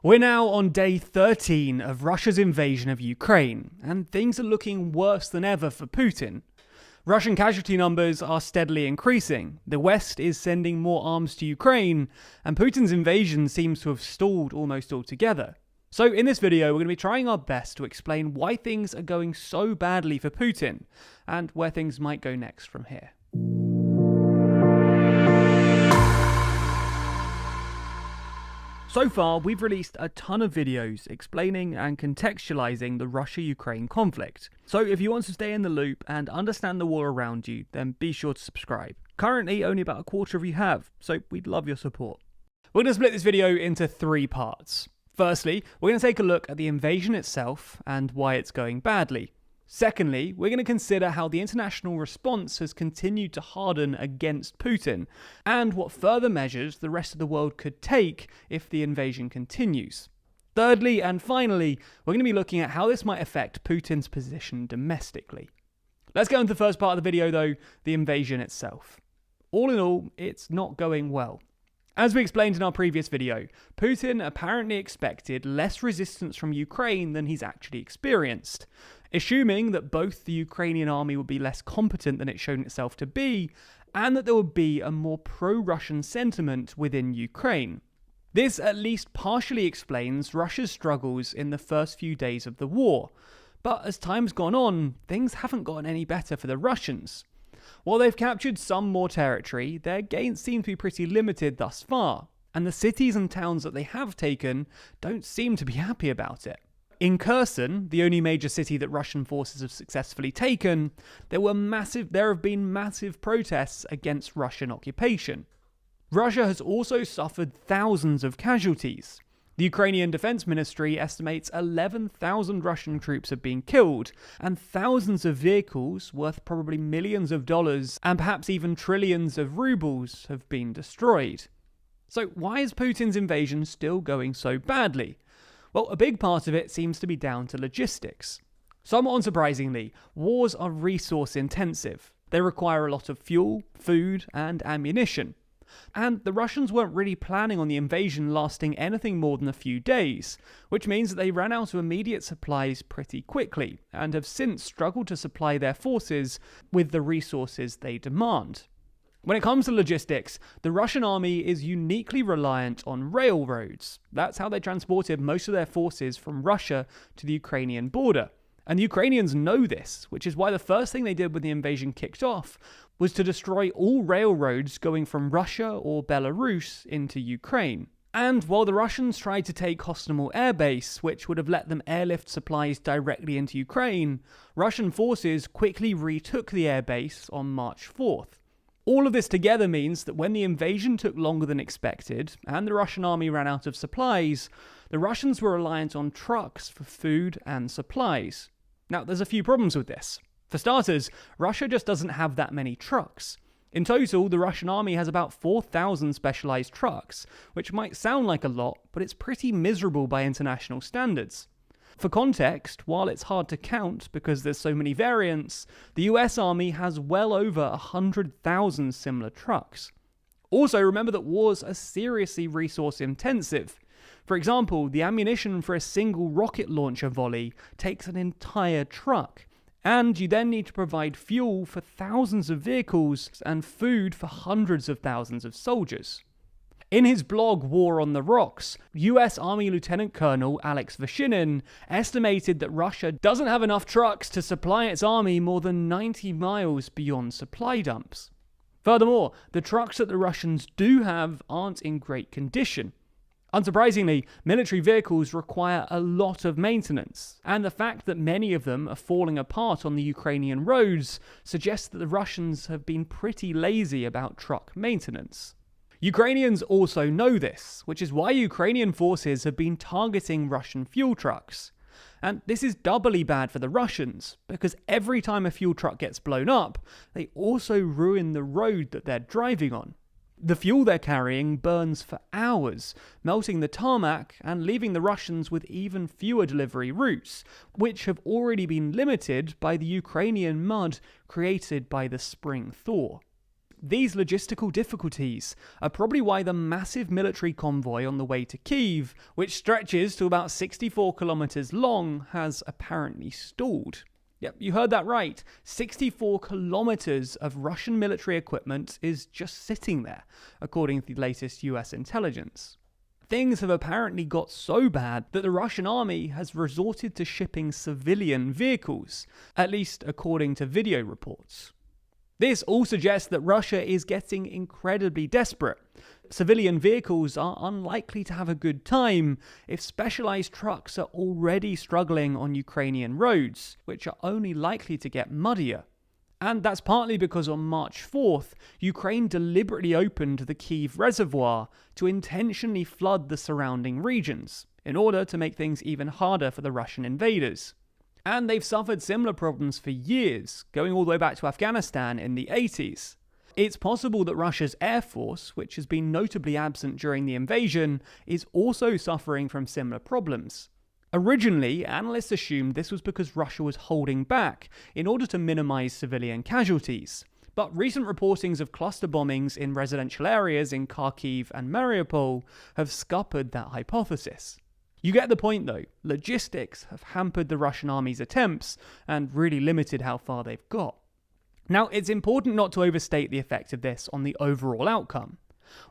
We're now on day 13 of Russia's invasion of Ukraine, and things are looking worse than ever for Putin. Russian casualty numbers are steadily increasing, the West is sending more arms to Ukraine, and Putin's invasion seems to have stalled almost altogether. So in this video, we're going to be trying our best to explain why things are going so badly for Putin, and where things might go next from here. So far, we've released a ton of videos explaining and contextualizing the Russia-Ukraine conflict. So if you want to stay in the loop and understand the war around you, then be sure to subscribe. Currently, only about a quarter of you have, so we'd love your support. We're going to split this video into 3 parts. Firstly, we're going to take a look at the invasion itself and why it's going badly. Secondly, we're going to consider how the international response has continued to harden against Putin, and what further measures the rest of the world could take if the invasion continues. Thirdly, and finally, we're going to be looking at how this might affect Putin's position domestically. Let's go into the first part of the video though, the invasion itself. All in all, it's not going well. As we explained in our previous video, Putin apparently expected less resistance from Ukraine than he's actually experienced, assuming that both the Ukrainian army would be less competent than it's shown itself to be, and that there would be a more pro-Russian sentiment within Ukraine. This at least partially explains Russia's struggles in the first few days of the war, but as time's gone on, things haven't gotten any better for the Russians. While they've captured some more territory, their gains seem to be pretty limited thus far, and the cities and towns that they have taken don't seem to be happy about it. In Kherson, the only major city that Russian forces have successfully taken, there have been massive protests against Russian occupation. Russia has also suffered thousands of casualties. The Ukrainian Defense Ministry estimates 11,000 Russian troops have been killed, and thousands of vehicles, worth probably millions of dollars and perhaps even trillions of rubles, have been destroyed. So why is Putin's invasion still going so badly? Well, a big part of it seems to be down to logistics. Somewhat unsurprisingly, wars are resource intensive. They require a lot of fuel, food, and ammunition. And the Russians weren't really planning on the invasion lasting anything more than a few days, which means that they ran out of immediate supplies pretty quickly, and have since struggled to supply their forces with the resources they demand. When it comes to logistics, the Russian army is uniquely reliant on railroads. That's how they transported most of their forces from Russia to the Ukrainian border. And the Ukrainians know this, which is why the first thing they did when the invasion kicked off was to destroy all railroads going from Russia or Belarus into Ukraine. And while the Russians tried to take Hostomel Air Base, which would have let them airlift supplies directly into Ukraine, Russian forces quickly retook the airbase on March 4th. All of this together means that when the invasion took longer than expected, and the Russian army ran out of supplies, the Russians were reliant on trucks for food and supplies. Now, there's a few problems with this. For starters, Russia just doesn't have that many trucks. In total, the Russian army has about 4,000 specialized trucks, which might sound like a lot, but it's pretty miserable by international standards. For context, while it's hard to count because there's so many variants, the US Army has well over 100,000 similar trucks. Also, remember that wars are seriously resource intensive. For example, the ammunition for a single rocket launcher volley takes an entire truck, and you then need to provide fuel for thousands of vehicles and food for hundreds of thousands of soldiers. In his blog, War on the Rocks, US Army Lieutenant Colonel Alex Vashinin estimated that Russia doesn't have enough trucks to supply its army more than 90 miles beyond supply dumps. Furthermore, the trucks that the Russians do have aren't in great condition. Unsurprisingly, military vehicles require a lot of maintenance, and the fact that many of them are falling apart on the Ukrainian roads suggests that the Russians have been pretty lazy about truck maintenance. Ukrainians also know this, which is why Ukrainian forces have been targeting Russian fuel trucks. And this is doubly bad for the Russians, because every time a fuel truck gets blown up, they also ruin the road that they're driving on. The fuel they're carrying burns for hours, melting the tarmac and leaving the Russians with even fewer delivery routes, which have already been limited by the Ukrainian mud created by the spring thaw. these logistical difficulties are probably why the massive military convoy on the way to Kyiv, which stretches to about 64 kilometers long, has apparently stalled. Yep, you heard that right. 64 kilometers of Russian military equipment is just sitting there, according to the latest US intelligence. Things have apparently got so bad that the Russian army has resorted to shipping civilian vehicles, at least according to video reports. This all suggests that Russia is getting incredibly desperate. Civilian vehicles are unlikely to have a good time if specialized trucks are already struggling on Ukrainian roads, which are only likely to get muddier. And that's partly because on March 4th, Ukraine deliberately opened the Kyiv reservoir to intentionally flood the surrounding regions, in order to make things even harder for the Russian invaders. And they've suffered similar problems for years, going all the way back to Afghanistan in the 80s. It's possible that Russia's air force, which has been notably absent during the invasion, is also suffering from similar problems. Originally, analysts assumed this was because Russia was holding back in order to minimize civilian casualties. But recent reportings of cluster bombings in residential areas in Kharkiv and Mariupol have scuppered that hypothesis. You get the point though, logistics have hampered the Russian army's attempts and really limited how far they've got. Now, it's important not to overstate the effect of this on the overall outcome.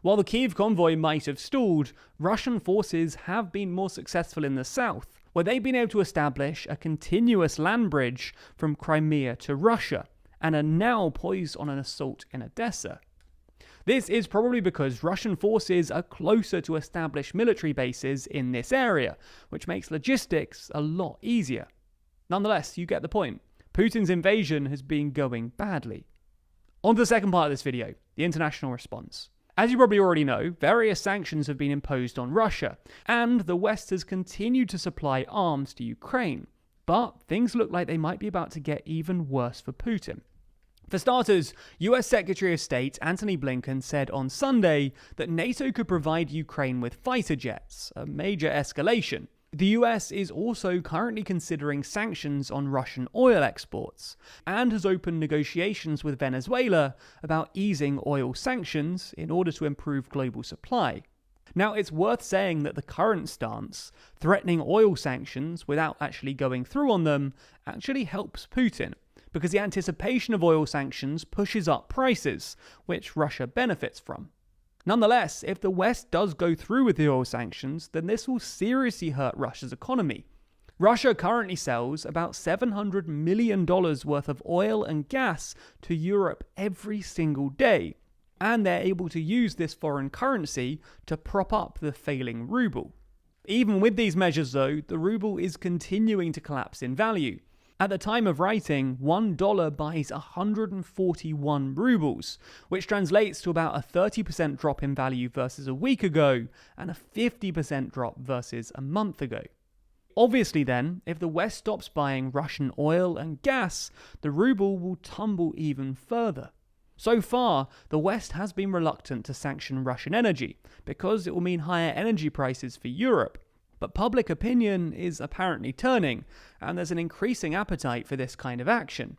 While the Kyiv convoy might have stalled, Russian forces have been more successful in the south, where they've been able to establish a continuous land bridge from Crimea to Russia, and are now poised on an assault in Odessa. This is probably because Russian forces are closer to established military bases in this area, which makes logistics a lot easier. Nonetheless, you get the point. Putin's invasion has been going badly. On to the second part of this video, the international response. As you probably already know, various sanctions have been imposed on Russia, and the West has continued to supply arms to Ukraine. But things look like they might be about to get even worse for Putin. For starters, US Secretary of State Antony Blinken said on Sunday that NATO could provide Ukraine with fighter jets, a major escalation. The US is also currently considering sanctions on Russian oil exports, and has opened negotiations with Venezuela about easing oil sanctions in order to improve global supply. Now, it's worth saying that the current stance, threatening oil sanctions without actually going through on them, actually helps Putin, because the anticipation of oil sanctions pushes up prices, which Russia benefits from. Nonetheless, if the West does go through with the oil sanctions, then this will seriously hurt Russia's economy. Russia currently sells about $700 million worth of oil and gas to Europe every single day, and they're able to use this foreign currency to prop up the failing ruble. Even with these measures though, the ruble is continuing to collapse in value. At the time of writing, $1 buys 141 rubles, which translates to about a 30% drop in value versus a week ago, and a 50% drop versus a month ago. Obviously then, if the West stops buying Russian oil and gas, the ruble will tumble even further. So far, the West has been reluctant to sanction Russian energy, because it will mean higher energy prices for Europe. But public opinion is apparently turning, and there's an increasing appetite for this kind of action.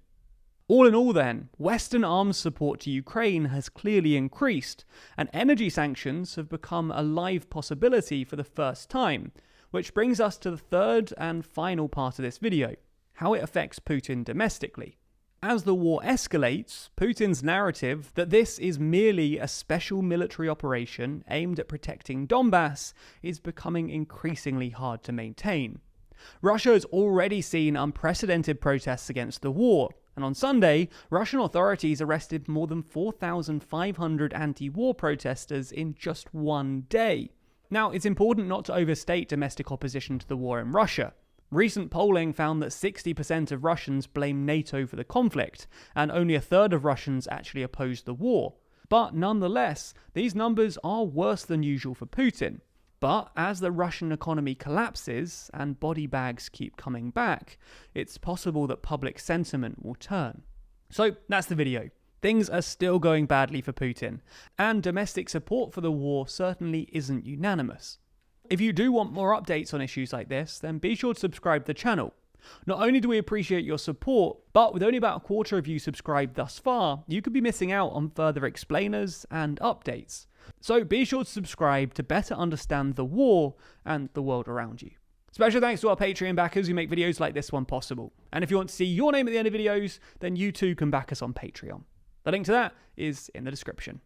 All in all then, Western arms support to Ukraine has clearly increased, and energy sanctions have become a live possibility for the first time, which brings us to the third and final part of this video, how it affects Putin domestically. As the war escalates, Putin's narrative that this is merely a special military operation aimed at protecting Donbass is becoming increasingly hard to maintain. Russia has already seen unprecedented protests against the war, and on Sunday, Russian authorities arrested more than 4,500 anti-war protesters in just one day. Now, it's important not to overstate domestic opposition to the war in Russia. Recent polling found that 60% of Russians blame NATO for the conflict, and only a third of Russians actually opposed the war. But nonetheless, these numbers are worse than usual for Putin. But as the Russian economy collapses and body bags keep coming back, it's possible that public sentiment will turn. So that's the video. Things are still going badly for Putin, and domestic support for the war certainly isn't unanimous. If you do want more updates on issues like this, then be sure to subscribe to the channel. Not only do we appreciate your support, but with only about a quarter of you subscribed thus far, you could be missing out on further explainers and updates. So be sure to subscribe to better understand the war and the world around you. Special thanks to our Patreon backers who make videos like this one possible. And if you want to see your name at the end of videos, then you too can back us on Patreon. The link to that is in the description.